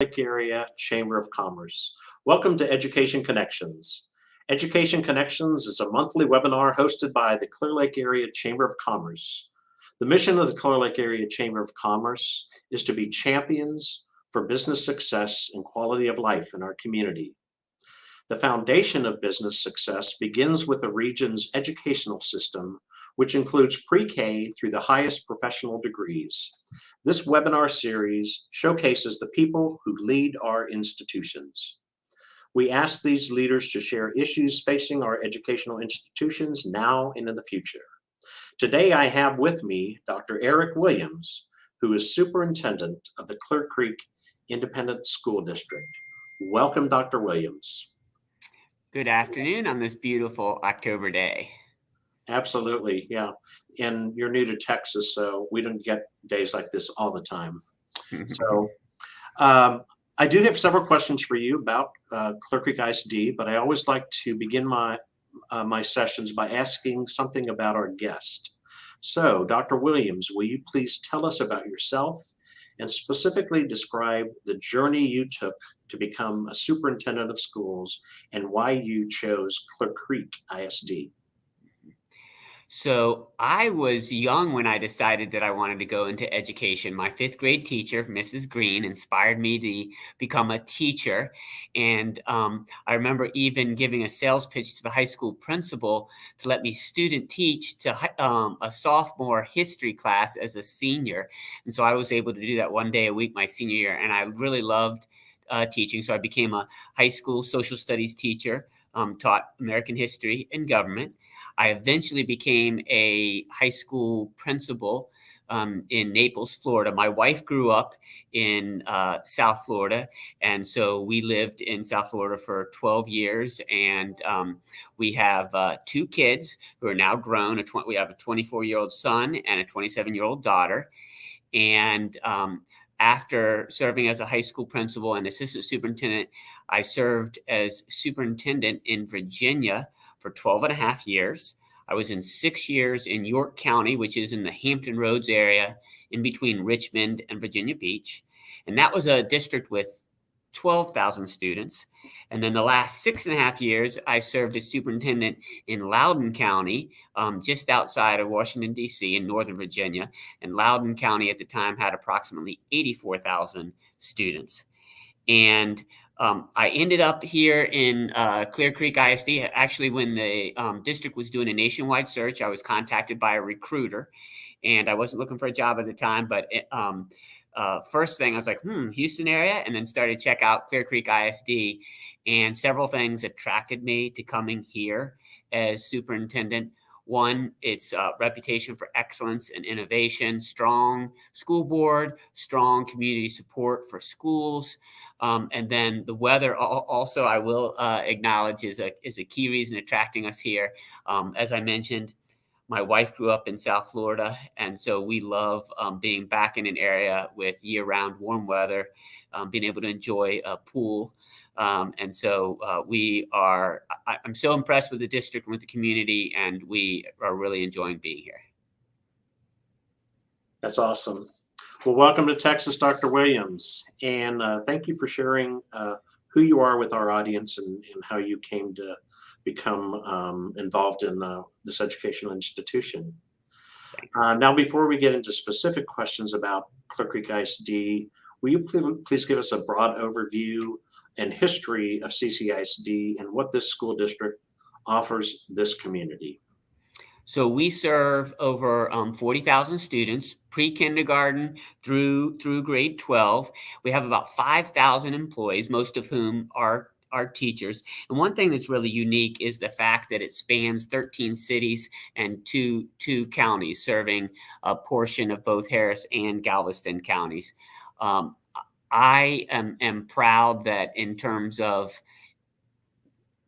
Lake Area Chamber of Commerce. Welcome to Education Connections. Education Connections is a monthly webinar hosted by the Clear Lake Area Chamber of Commerce. The mission of the Clear Lake Area Chamber of Commerce is to be champions for business success and quality of life in our community. The foundation of business success begins with the region's educational system, which includes pre-K through the highest professional degrees. This webinar series showcases the people who lead our institutions. We ask these leaders to share issues facing our educational institutions now and in the future. Today I have with me Dr. Eric Williams, who is Superintendent of the Clear Creek Independent School District. Welcome, Dr. Williams. Good afternoon on this beautiful October day. Absolutely, yeah. And you're new to Texas, so we don't get days like this all the time. So I do have several questions for you about Clear Creek ISD, but I always like to begin my sessions by asking something about our guest. So, Dr. Williams, will you please tell us about yourself and specifically describe the journey you took to become a superintendent of schools and why you chose Clear Creek ISD? So I was young when I decided that I wanted to go into education. My fifth grade teacher, Mrs. Green, inspired me to become a teacher. And I remember even giving a sales pitch to the high school principal to let me student teach to a sophomore history class as a senior. And so I was able to do that one day a week my senior year. And I really loved teaching. So I became a high school social studies teacher, taught American history and government. I eventually became a high school principal in Naples, Florida. My wife grew up in South Florida, and so we lived in South Florida for 12 years. And we have two kids who are now grown. We have a 24-year-old son and a 27-year-old daughter. And after serving as a high school principal and assistant superintendent, I served as superintendent in Virginia for 12 and a half years. I was in 6 years in York County, which is in the Hampton Roads area in between Richmond and Virginia Beach. And that was a district with 12,000 students. And then the last 6.5 years, I served as superintendent in Loudoun County, just outside of Washington, D.C. in Northern Virginia. And Loudoun County at the time had approximately 84,000 students. And I ended up here in Clear Creek ISD. Actually, when the district was doing a nationwide search, I was contacted by a recruiter, and I wasn't looking for a job at the time. But first thing, I was like, Houston area, and then started to check out Clear Creek ISD, and several things attracted me to coming here as superintendent. One, its reputation for excellence and innovation, strong school board, strong community support for schools. And then the weather also, I will acknowledge, is a key reason attracting us here. As I mentioned, my wife grew up in South Florida, and so we love being back in an area with year-round warm weather, being able to enjoy a pool. And so I'm so impressed with the district and with the community, and we are really enjoying being here. That's awesome. Well, welcome to Texas, Dr. Williams. And thank you for sharing who you are with our audience and how you came to become involved in this educational institution. Now, before we get into specific questions about Clear Creek ISD, will you please give us a broad overview and history of ccisd and what this school district offers this community? So we serve over 40,000 students, pre-kindergarten through grade 12. We have about 5,000 employees, most of whom are teachers. And one thing that's really unique is the fact that it spans 13 cities and two counties, serving a portion of both Harris and Galveston counties. I am proud that in terms of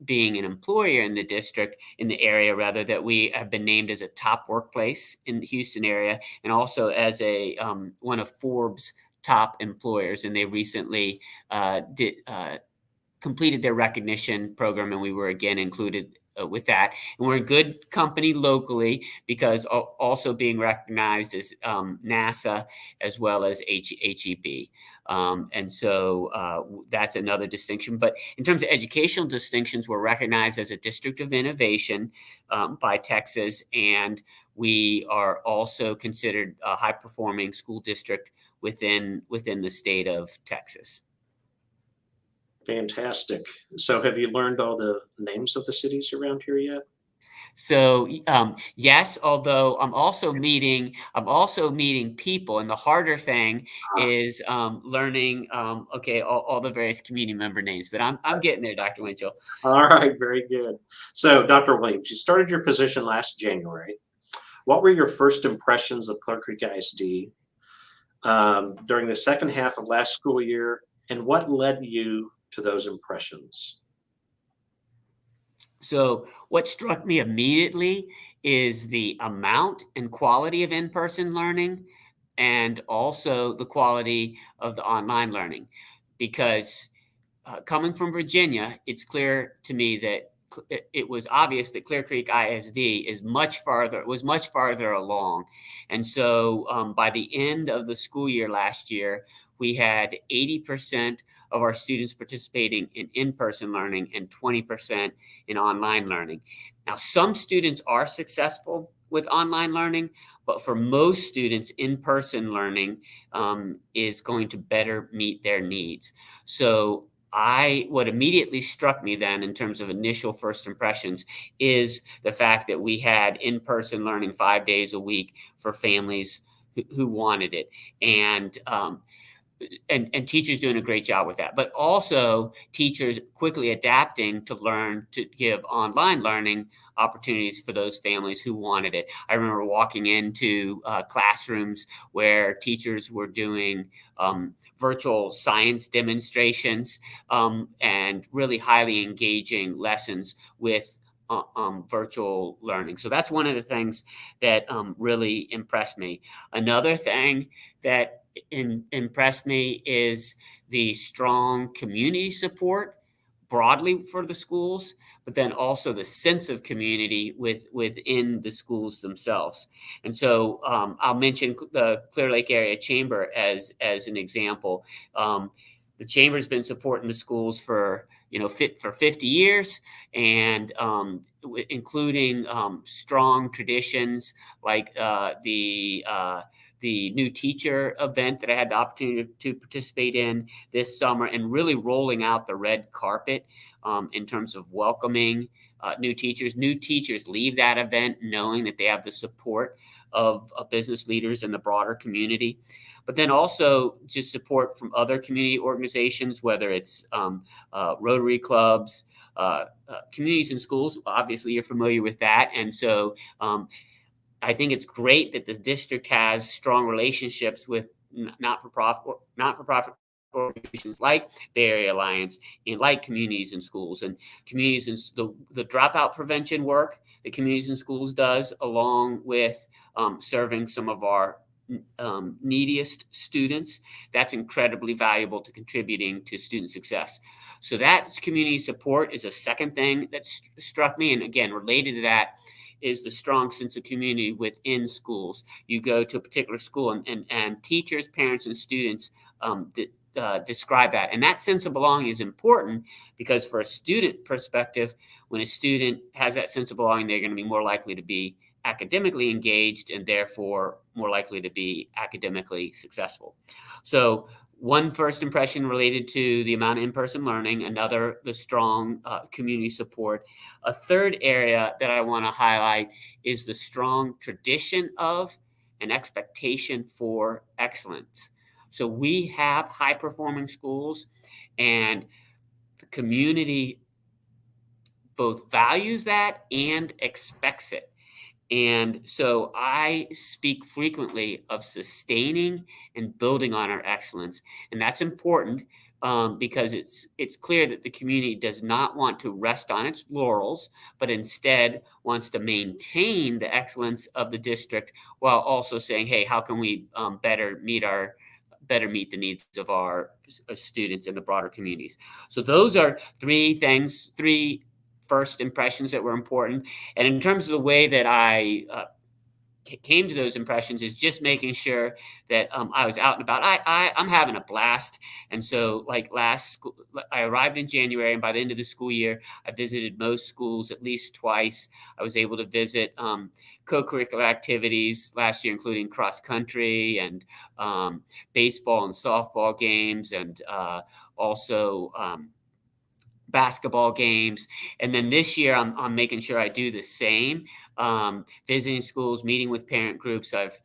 being an employer in the district, in the area rather, that we have been named as a top workplace in the Houston area, and also as a one of Forbes' top employers. And they recently completed their recognition program, and we were again included with that. And we're in good company locally because also being recognized as NASA as well as HEB. And so that's another distinction. But in terms of educational distinctions, we're recognized as a district of innovation by Texas, and we are also considered a high-performing school district within the state of Texas. Fantastic. So have you learned all the names of the cities around here yet? So yes, although I'm also meeting people, and the harder thing Ah, is learning okay all the various community member names. But I'm getting there, Dr. Winchell. all right, very good. So, Dr. Williams, you started your position last January. What were your first impressions of Clear Creek ISD during the second half of last school year, and what led you to those impressions? So, what struck me immediately is the amount and quality of in person learning and also the quality of the online learning. Because coming from Virginia, it's clear to me that it was obvious that Clear Creek ISD was much farther along. And so by the end of the school year last year, we had 80% of our students participating in in-person learning and 20% in online learning. Now, some students are successful with online learning, but for most students, in-person learning is going to better meet their needs. So what immediately struck me then in terms of initial first impressions is the fact that we had in-person learning 5 days a week for families who wanted it. And teachers doing a great job with that, but also teachers quickly adapting to learn to give online learning opportunities for those families who wanted it. I remember walking into classrooms where teachers were doing virtual science demonstrations and really highly engaging lessons with virtual learning. So that's one of the things that really impressed me. Another thing that impressed me is the strong community support broadly for the schools, but then also the sense of community within the schools themselves. And so I'll mention the Clear Lake Area Chamber as an example. The chamber's been supporting the schools for 50 years, and including strong traditions like the new teacher event that I had the opportunity to participate in this summer, and really rolling out the red carpet in terms of welcoming new teachers. New teachers leave that event knowing that they have the support of business leaders in the broader community, but then also just support from other community organizations, whether it's Rotary clubs, communities and schools. Obviously, you're familiar with that. And so I think it's great that the district has strong relationships with not-for-profit organizations like the Area Alliance and like communities and schools, and communities and the dropout prevention work that communities and schools does, along with serving some of our neediest students. That's incredibly valuable to contributing to student success. So that community support is a second thing that struck me, and again related to that is the strong sense of community within schools. You go to a particular school, and teachers, parents, and students describe that. And that sense of belonging is important because for a student perspective, when a student has that sense of belonging, they're going to be more likely to be academically engaged and therefore more likely to be academically successful. So one first impression related to the amount of in-person learning, another, the strong community support. A third area that I want to highlight is the strong tradition of and expectation for excellence. So we have high-performing schools, and the community both values that and expects it. And so I speak frequently of sustaining and building on our excellence. And that's important because it's clear that the community does not want to rest on its laurels, but instead wants to maintain the excellence of the district while also saying, hey, how can we better meet the needs of our students and the broader communities? So those are three first impressions that were important. And in terms of the way that I came to those impressions is just making sure that I was out and about. I'm having a blast. And so like I arrived in January, and by the end of the school year, I visited most schools at least twice. I was able to visit co-curricular activities last year, including cross country and baseball and softball games, and also basketball games. And then this year, I'm making sure I do the same, visiting schools, meeting with parent groups. I've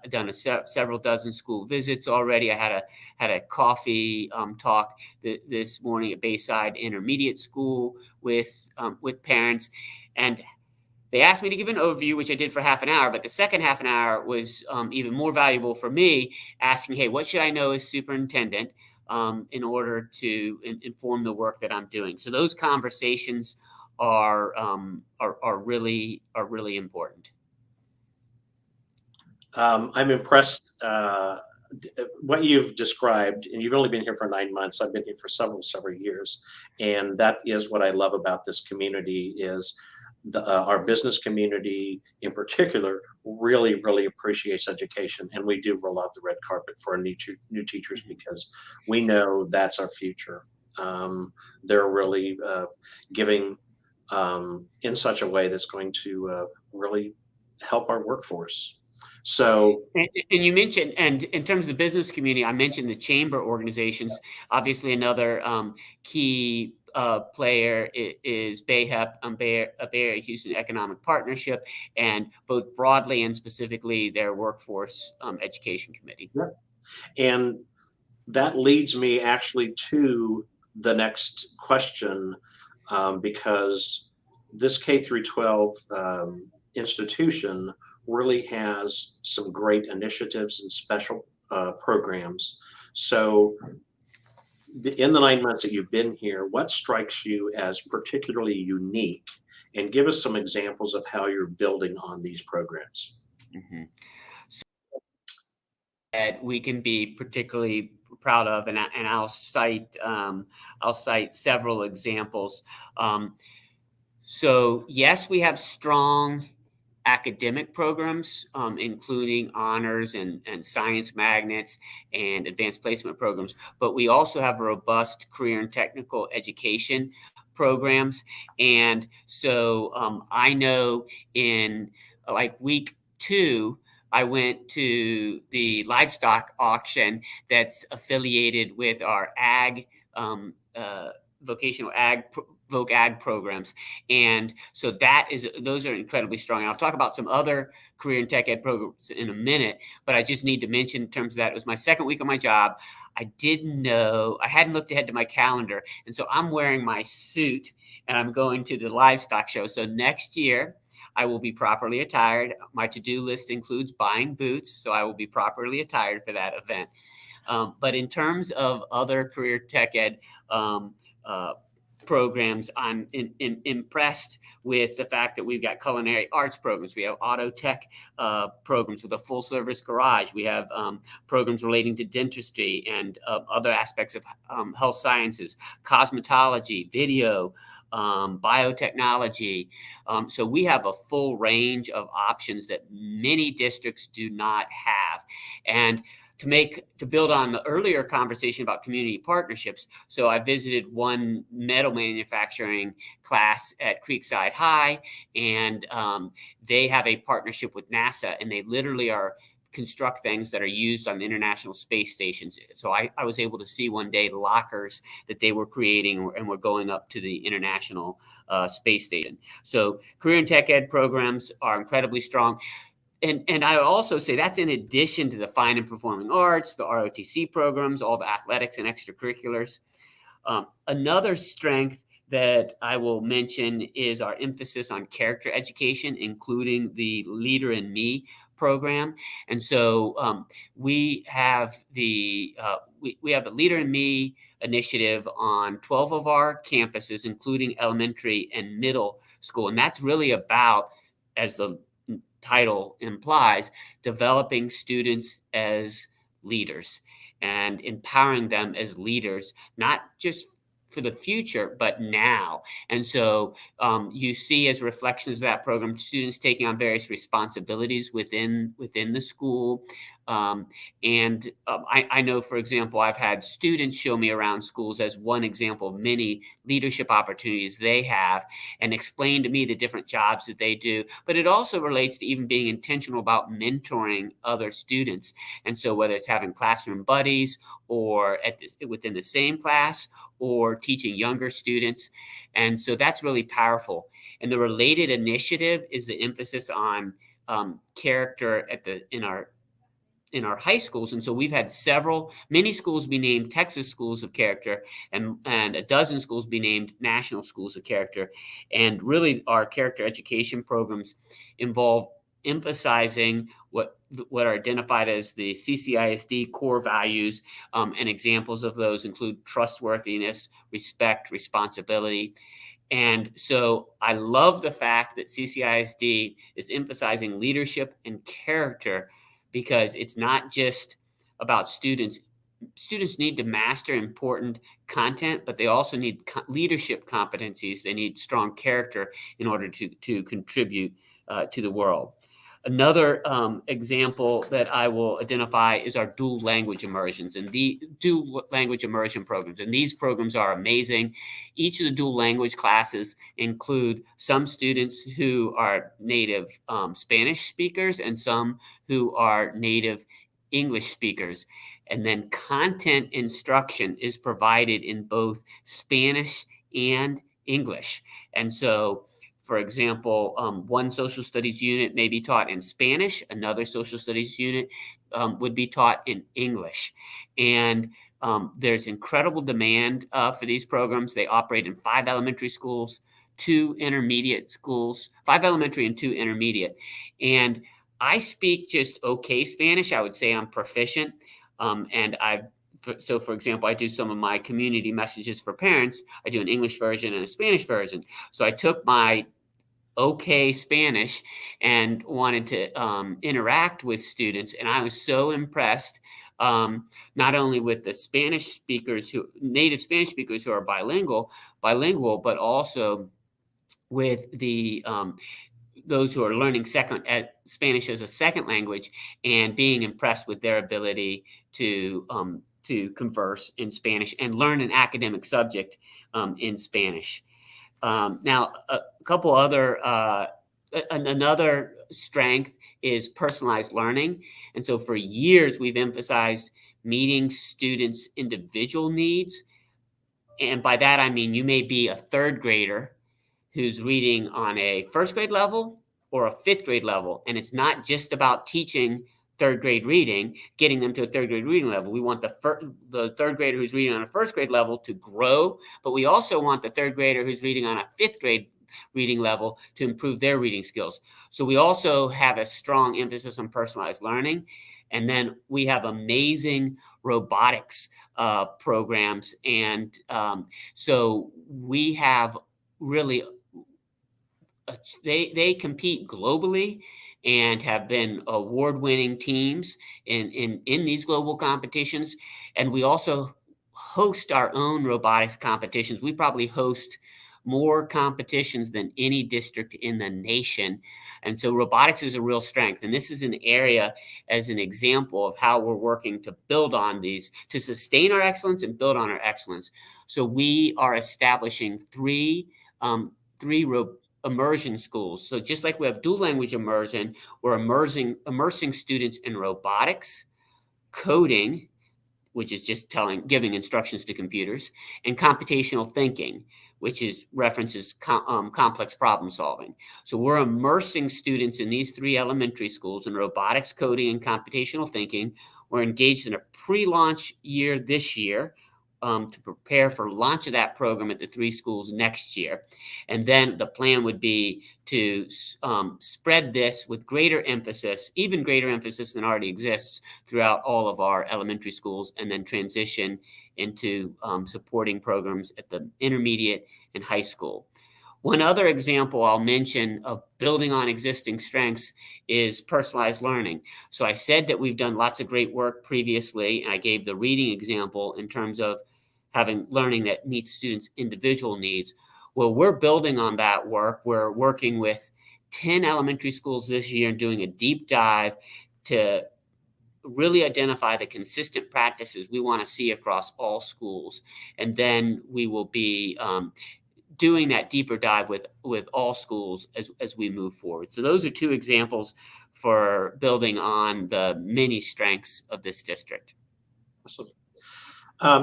done several dozen school visits already. I had a coffee talk this morning at Bayside Intermediate School with parents, and they asked me to give an overview, which I did for half an hour, but the second half an hour was even more valuable for me, asking, hey, what should I know as superintendent in order to inform the work that I'm doing? So those conversations are really important. I'm impressed what you've described, and you've only been here for 9 months. I've been here for several years, and that is what I love about this community is our business community in particular really appreciates education, and we do roll out the red carpet for our new teachers because we know that's our future. They're really giving in such a way that's going to really help our workforce. So, and you mentioned, and in terms of the business community, I mentioned the chamber organizations. Obviously, another key player is BAHEP, Bay Area Houston Economic Partnership, and both broadly and specifically their workforce education committee. yeah. And that leads me actually to the next question, because this K through 12 institution really has some great initiatives and special programs. So in the 9 months that you've been here, what strikes you as particularly unique? And give us some examples of how you're building on these programs. Mm-hmm. So that we can be particularly proud of, and I'll cite several examples. So yes, we have strong academic programs, including honors and science magnets and advanced placement programs. But we also have robust career and technical education programs. And so I know in like week 2, I went to the livestock auction that's affiliated with our ag, vocational ag, Voc Ag programs. And so those are incredibly strong. And I'll talk about some other career and tech ed programs in a minute, but I just need to mention in terms of that, it was my second week on my job. I hadn't looked ahead to my calendar. And so I'm wearing my suit and I'm going to the livestock show. So next year, I will be properly attired. My to-do list includes buying boots, so I will be properly attired for that event. But in terms of other career tech ed programs, I'm impressed with the fact that we've got culinary arts programs. We have auto tech programs with a full service garage. We have programs relating to dentistry and other aspects of health sciences, cosmetology, video, biotechnology. So we have a full range of options that many districts do not have. And to build on the earlier conversation about community partnerships, so I visited one metal manufacturing class at Creekside High, and they have a partnership with NASA, and they literally construct things that are used on the International Space Stations. So I was able to see one day the lockers that they were creating and were going up to the International Space Station. So career and tech ed programs are incredibly strong. And I also say that's in addition to the fine and performing arts, the ROTC programs, all the athletics and extracurriculars. Another strength that I will mention is our emphasis on character education, including the Leader in Me program. And so we have the Leader in Me initiative on 12 of our campuses, including elementary and middle school. And that's really about, as the title implies, developing students as leaders and empowering them as leaders, not just for the future, but now. And so you see, as reflections of that program, students taking on various responsibilities within the school. I know, for example, I've had students show me around schools as one example of many leadership opportunities they have, and explain to me the different jobs that they do. But it also relates to even being intentional about mentoring other students. And so whether it's having classroom buddies, or within the same class, or teaching younger students. And so that's really powerful. And the related initiative is the emphasis on character in our high schools. And so we've had many schools be named Texas Schools of Character, and a dozen schools be named National Schools of Character. And really, our character education programs involve emphasizing what are identified as the ccisd core values, and examples of those include trustworthiness, respect, responsibility. And so I love the fact that ccisd is emphasizing leadership and character, because it's not just about students. Students need to master important content, but they also need leadership competencies. They need strong character in order to contribute to the world. Another example that I will identify is our dual language immersions and the dual language immersion programs. And these programs are amazing. Each of the dual language classes include some students who are native Spanish speakers and some who are native English speakers. And then content instruction is provided in both Spanish and English. And so, for example, one social studies unit may be taught in Spanish, another social studies unit would be taught in English. And there's incredible demand for these programs. They operate in 5 elementary schools, 2 intermediate schools, 5 elementary and 2 intermediate. And I speak just okay Spanish. I would say I'm proficient. So, for example, I do some of my community messages for parents. I do an English version and a Spanish version. So I took my okay Spanish and wanted to interact with students. And I was so impressed, not only with the native Spanish speakers who are bilingual, but also with those who are learning Spanish as a second language, and being impressed with their ability to converse in Spanish and learn an academic subject in Spanish. Now, another strength is personalized learning. And so for years, we've emphasized meeting students' individual needs. And by that, I mean, you may be a 3rd grader who's reading on a 1st grade level or a 5th grade level. And it's not just about teaching 3rd grade reading, getting them to a 3rd grade reading level. We want the 3rd grader who's reading on a 1st grade level to grow, but we also want the 3rd grader who's reading on a 5th grade reading level to improve their reading skills. So we also have a strong emphasis on personalized learning. And then we have amazing robotics programs. And so we have really, they compete globally and have been award-winning teams in these global competitions. And we also host our own robotics competitions. We probably host more competitions than any district in the nation. And so robotics is a real strength. And this is an area, as an example of how we're working to build on these, to sustain our excellence and build on our excellence. So we are establishing three immersion schools. So just like we have dual language immersion, we're immersing students in robotics, coding, which is just giving instructions to computers, and computational thinking, which references complex problem solving. So we're immersing students in these 3 elementary schools in robotics, coding, and computational thinking. We're engaged in a pre-launch year this year to prepare for launch of that program at the 3 schools next year. And then the plan would be to spread this with even greater emphasis than already exists throughout all of our elementary schools, and then transition into supporting programs at the intermediate and high school. One other example I'll mention of building on existing strengths is personalized learning. So I said that we've done lots of great work previously, and I gave the reading example in terms of having learning that meets students' individual needs. Well, we're building on that work. We're working with 10 elementary schools this year and doing a deep dive to really identify the consistent practices we want to see across all schools. And then we will be doing that deeper dive with all schools as we move forward. So those are two examples for building on the many strengths of this district. Awesome.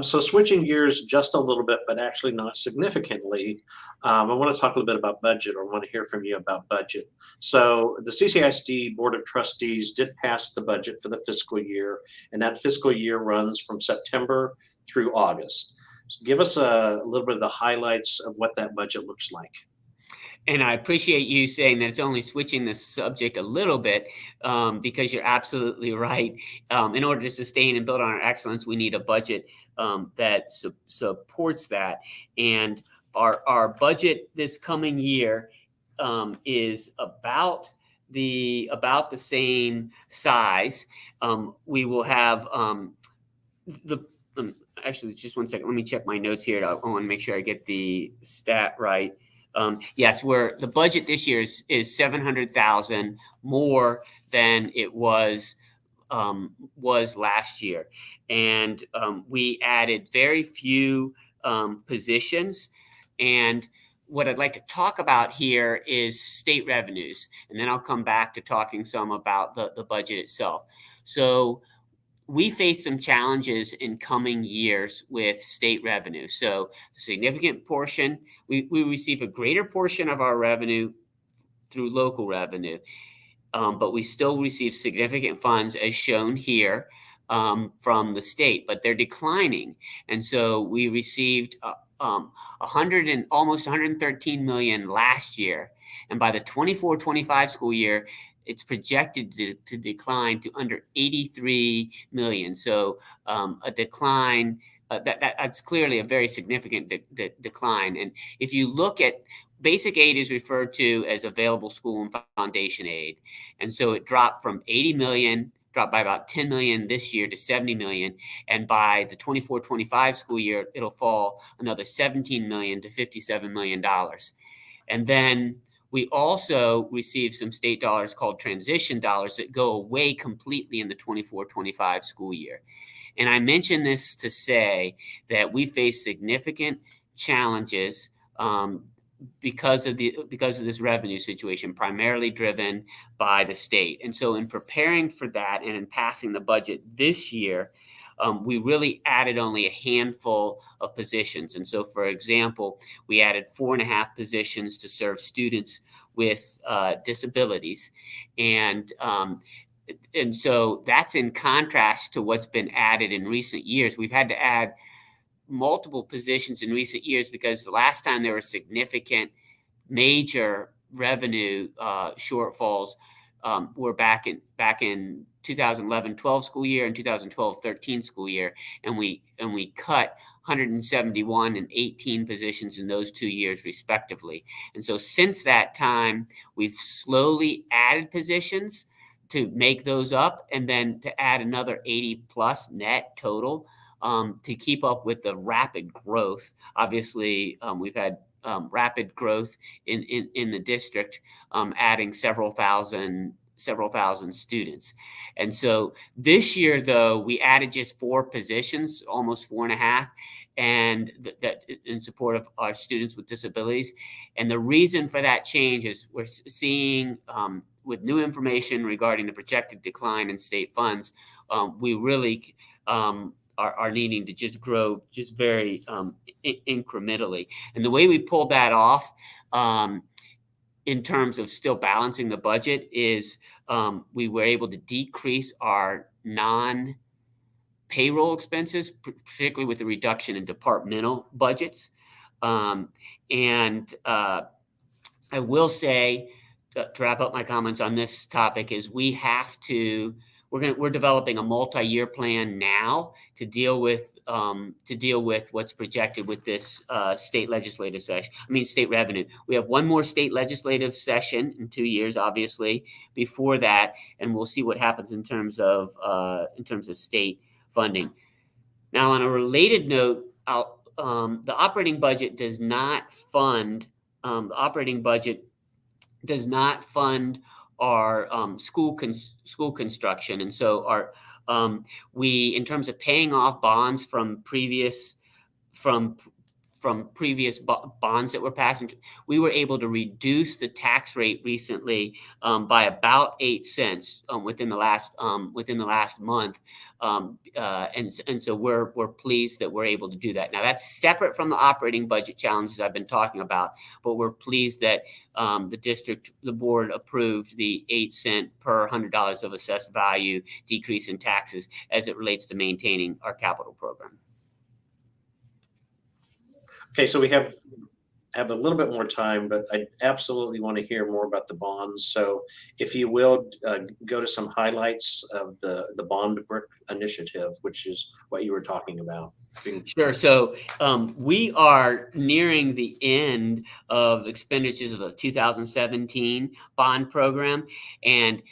So switching gears just a little bit, but actually not significantly, I want to talk a little bit about budget, or want to hear from you about budget. So the CCISD Board of Trustees did pass the budget for the fiscal year, and that fiscal year runs from September through August. So give us a little bit of the highlights of what that budget looks like. And I appreciate you saying that it's only switching the subject a little bit, because you're absolutely right. In order to sustain and build on our excellence, we need a budget that supports that. And our budget this coming year is about the same size. We will have actually, just one second. Let me check my notes here. I want to make sure I get the stat right. Yes, the budget this year is 700,000 more than it was last year, and we added very few positions. And what I'd like to talk about here is state revenues, and then I'll come back to talking some about the budget itself. So we face some challenges in coming years with state revenue. So a significant portion, we receive a greater portion of our revenue through local revenue, but we still receive significant funds as shown here from the state, but they're declining. And so we received almost 113 million last year. And by the 24-25 school year, it's projected to decline to under 83 million. So a decline, that's clearly a very significant decline. And if you look at basic aid, is referred to as available school and foundation aid. And so it dropped from 80 million, dropped by about 10 million this year to 70 million. And by the 24-25 school year, it'll fall another 17 million to $57 million. And then we also receive some state dollars called transition dollars that go away completely in the 24-25 school year. And I mention this to say that we face significant challenges because of this revenue situation, primarily driven by the state. And so in preparing for that and in passing the budget this year, we really added only a handful of positions. And so, for example, we added 4.5 positions to serve students with disabilities. And so that's in contrast to what's been added in recent years. We've had to add multiple positions in recent years because the last time there were significant major revenue shortfalls were back in 2011-12 school year and 2012-13 school year, and we cut 171 and 18 positions in those 2 years respectively. And so since that time, we've slowly added positions to make those up, and then to add another 80 plus net total to keep up with the rapid growth. Obviously, we've had rapid growth in the district, adding several thousand students. And so this year, though, we added just 4 positions, almost 4.5, and that in support of our students with disabilities. And the reason for that change is we're seeing with new information regarding the projected decline in state funds, we really are needing to just grow just very incrementally. And the way we pulled that off in terms of still balancing the budget is we were able to decrease our non-payroll expenses, particularly with the reduction in departmental budgets. And I will say, to wrap up my comments on this topic, is we're developing a multi-year plan now to deal with what's projected with this state legislative session. State revenue. We have one more state legislative session in 2 years, obviously, before that, and we'll see what happens in terms of state funding. Now, on a related note, the operating budget does not fund the operating budget does not fund our school construction, and so our we, in terms of paying off bonds from from previous bonds that were passed, we were able to reduce the tax rate recently by about 8 cents within the last month, and so we're pleased that we're able to do that. Now that's separate from the operating budget challenges I've been talking about, but we're pleased that the board approved the 8 cent per $100 of assessed value decrease in taxes as it relates to maintaining our capital program. Okay, so we have a little bit more time, but I absolutely want to hear more about the bonds. So if you will, go to some highlights of the bond brick initiative, which is what you were talking about. Sure. So we are nearing the end of expenditures of the 2017 bond program. And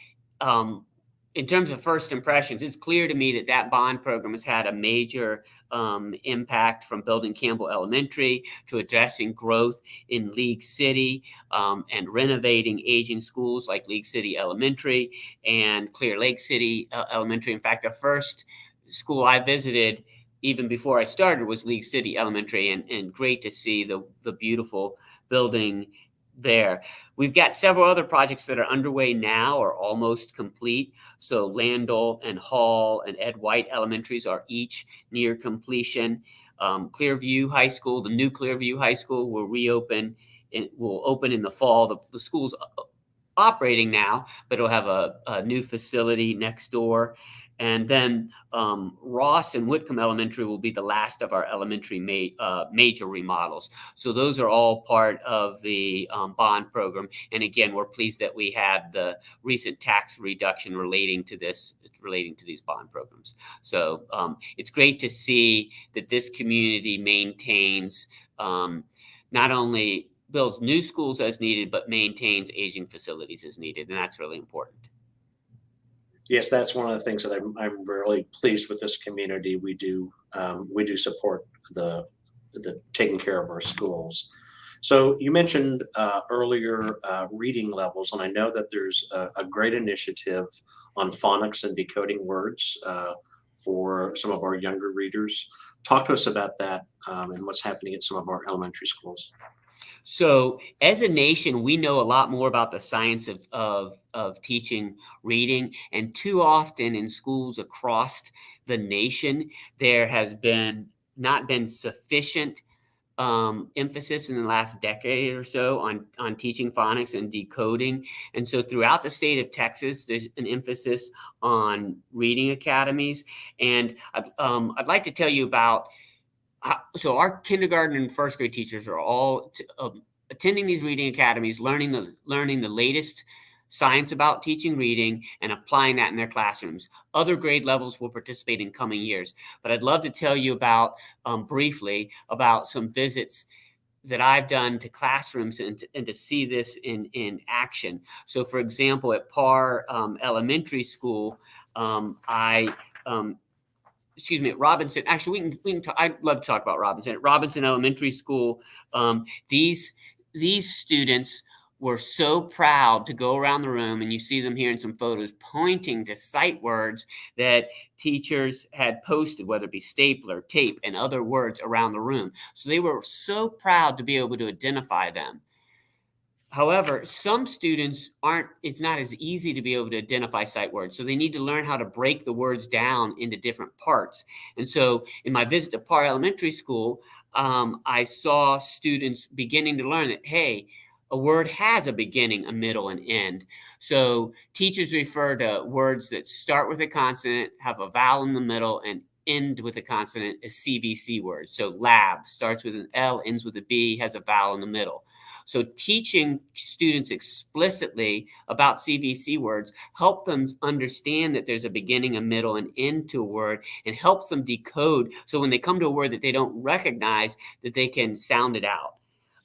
in terms of first impressions, it's clear to me that that bond program has had a major impact, from building Campbell Elementary to addressing growth in League City and renovating aging schools like League City Elementary and Clear Lake City Elementary. In fact, the first school I visited, even before I started, was League City Elementary, and great to see the beautiful building there. We've got several other projects that are underway now or almost complete. So Landell and Hall and Ed White Elementaries are each near completion. Clearview High School, the new Clearview High School, will reopen. It will open in the fall. The school's operating now, but it'll have a new facility next door. And then Ross and Whitcomb Elementary will be the last of our elementary major remodels. So those are all part of the bond program. And again, we're pleased that we had the recent tax reduction relating to these bond programs. So it's great to see that this community maintains, not only builds new schools as needed, but maintains aging facilities as needed. And that's really important. Yes, that's one of the things that I'm really pleased with this community. We do support the taking care of our schools. So you mentioned earlier reading levels, and I know that there's a great initiative on phonics and decoding words for some of our younger readers. Talk to us about that and what's happening at some of our elementary schools. So as a nation, we know a lot more about the science of teaching reading. And too often in schools across the nation, there has not been sufficient emphasis in the last decade or so on teaching phonics and decoding. And so throughout the state of Texas, there's an emphasis on reading academies. And I'd like to tell you about so our kindergarten and first grade teachers are all attending these reading academies, learning the latest science about teaching reading and applying that in their classrooms. Other grade levels will participate in coming years. But I'd love to tell you about briefly about some visits that I've done to classrooms and to see this in action. So for example, at Parr Elementary School, at Robinson. Actually, we can talk, I'd love to talk about Robinson. At Robinson Elementary School, these students were so proud to go around the room, and you see them here in some photos, pointing to sight words that teachers had posted, whether it be stapler, tape, and other words around the room. So they were so proud to be able to identify them. However, some students it's not as easy to be able to identify sight words. So they need to learn how to break the words down into different parts. And so in my visit to Parr Elementary School, I saw students beginning to learn that, hey, a word has a beginning, a middle, and end. So teachers refer to words that start with a consonant, have a vowel in the middle, and end with a consonant as CVC words. So lab starts with an L, ends with a B, has a vowel in the middle. So teaching students explicitly about CVC words help them understand that there's a beginning, a middle, and end to a word, and helps them decode. So when they come to a word that they don't recognize, that they can sound it out.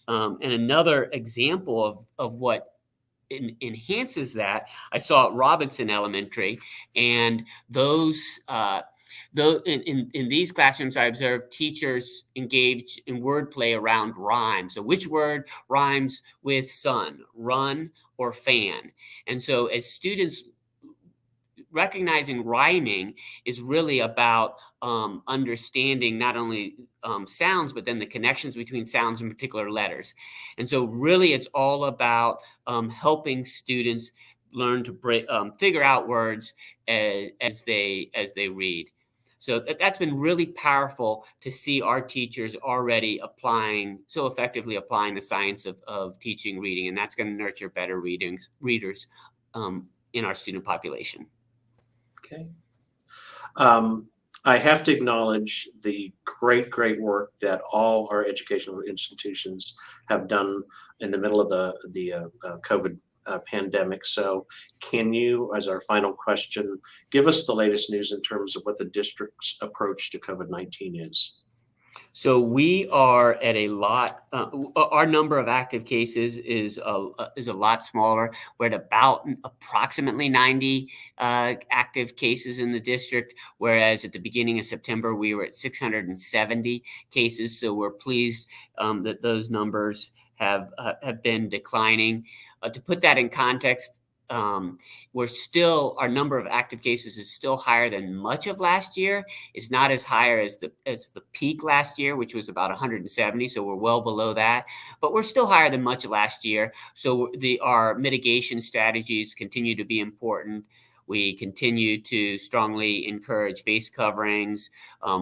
And another example of what enhances that, I saw at Robinson Elementary, and those Though in these classrooms, I observed teachers engaged in wordplay around rhyme. So which word rhymes with sun, run, or fan? And so as students, recognizing rhyming is really about understanding not only sounds, but then the connections between sounds and particular letters. And so really it's all about helping students learn to figure out words as they read. So that's been really powerful to see our teachers already so effectively applying the science of teaching reading, and that's going to nurture better readers in our student population. Okay. I have to acknowledge the great work that all our educational institutions have done in the middle of the COVID pandemic. So can you, as our final question, give us the latest news in terms of what the district's approach to COVID-19 is? So we are at a lot. Our number of active cases is a lot smaller. We're at about approximately 90 active cases in the district, whereas at the beginning of September we were at 670 cases. So we're pleased that those numbers have been declining. To put that in context, our number of active cases is still higher than much of last year. It's not as high as the peak last year, which was about 170. So we're well below that, but we're still higher than much of last year. So our mitigation strategies continue to be important. We continue to strongly encourage face coverings.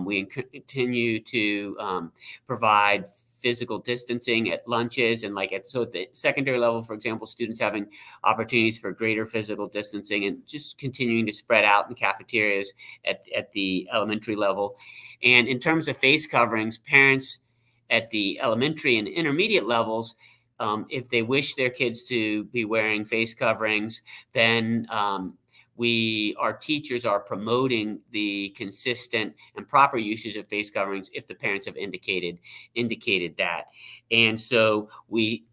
We continue to provide physical distancing at lunches and at the secondary level, for example, students having opportunities for greater physical distancing and just continuing to spread out in cafeterias at the elementary level. And in terms of face coverings, parents at the elementary and intermediate levels, if they wish their kids to be wearing face coverings, then our teachers are promoting the consistent and proper usage of face coverings if the parents have indicated that. And so we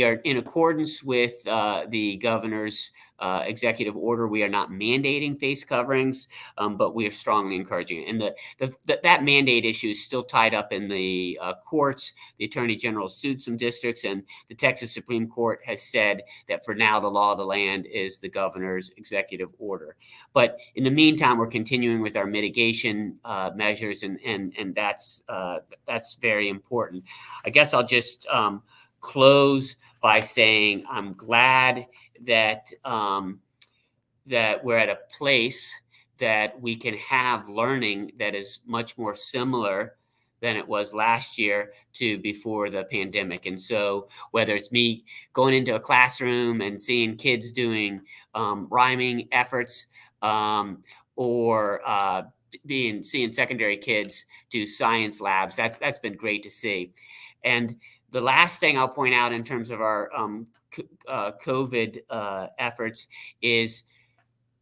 are in accordance with the governor's executive order. We are not mandating face coverings, but we are strongly encouraging it. And that mandate issue is still tied up in the courts. The Attorney General sued some districts, and the Texas Supreme Court has said that for now the law of the land is the governor's executive order. But in the meantime, we're continuing with our mitigation measures, and that's very important. I guess I'll just close by saying I'm glad that we're at a place that we can have learning that is much more similar than it was last year to before the pandemic. And so whether it's me going into a classroom and seeing kids doing rhyming efforts or seeing secondary kids do science labs, that's been great to see. And the last thing I'll point out in terms of our COVID efforts is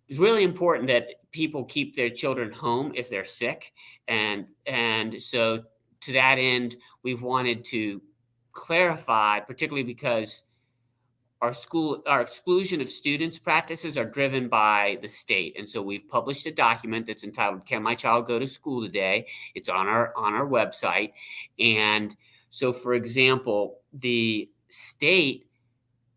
it's really important that people keep their children home if they're sick. And so to that end, we've wanted to clarify, particularly because our exclusion of students practices are driven by the state. And so we've published a document that's entitled, "Can My Child Go to School Today?" It's on our website. And so, for example, the state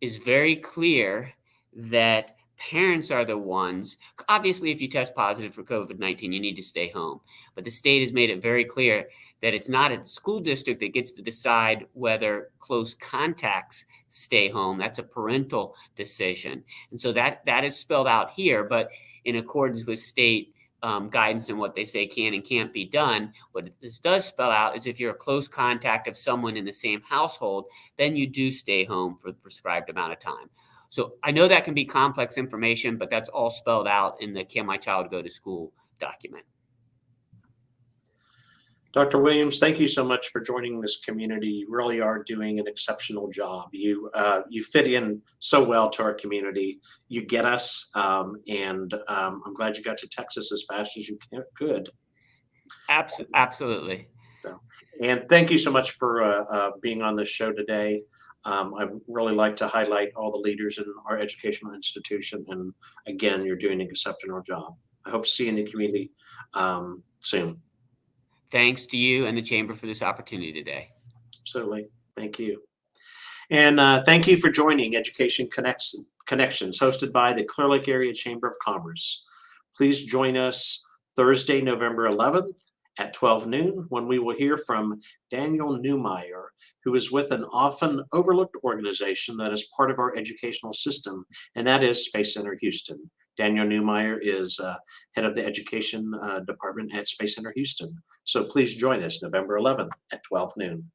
is very clear that parents are the ones. Obviously, if you test positive for COVID-19, you need to stay home. But the state has made it very clear that it's not a school district that gets to decide whether close contacts stay home. That's a parental decision. And so that is spelled out here. But in accordance with state guidance and what they say can and can't be done, what this does spell out is if you're a close contact of someone in the same household, then you do stay home for the prescribed amount of time. So I know that can be complex information, but that's all spelled out in the "Can My Child Go to School" document. Dr. Williams, thank you so much for joining this community. You really are doing an exceptional job. You fit in so well to our community. You get us, and I'm glad you got to Texas as fast as you could. Absolutely. So, and thank you so much for being on this show today. I'd really like to highlight all the leaders in our educational institution. And again, you're doing an exceptional job. I hope to see you in the community soon. Thanks to you and the Chamber for this opportunity today. Absolutely. Thank you. And thank you for joining Education Connections, hosted by the Clear Lake Area Chamber of Commerce. Please join us Thursday, November 11th at 12 noon, when we will hear from Daniel Newmeyer, who is with an often overlooked organization that is part of our educational system, and that is Space Center Houston. Daniel Newmeyer is head of the education department at Space Center Houston. So please join us November 11th at 12 noon.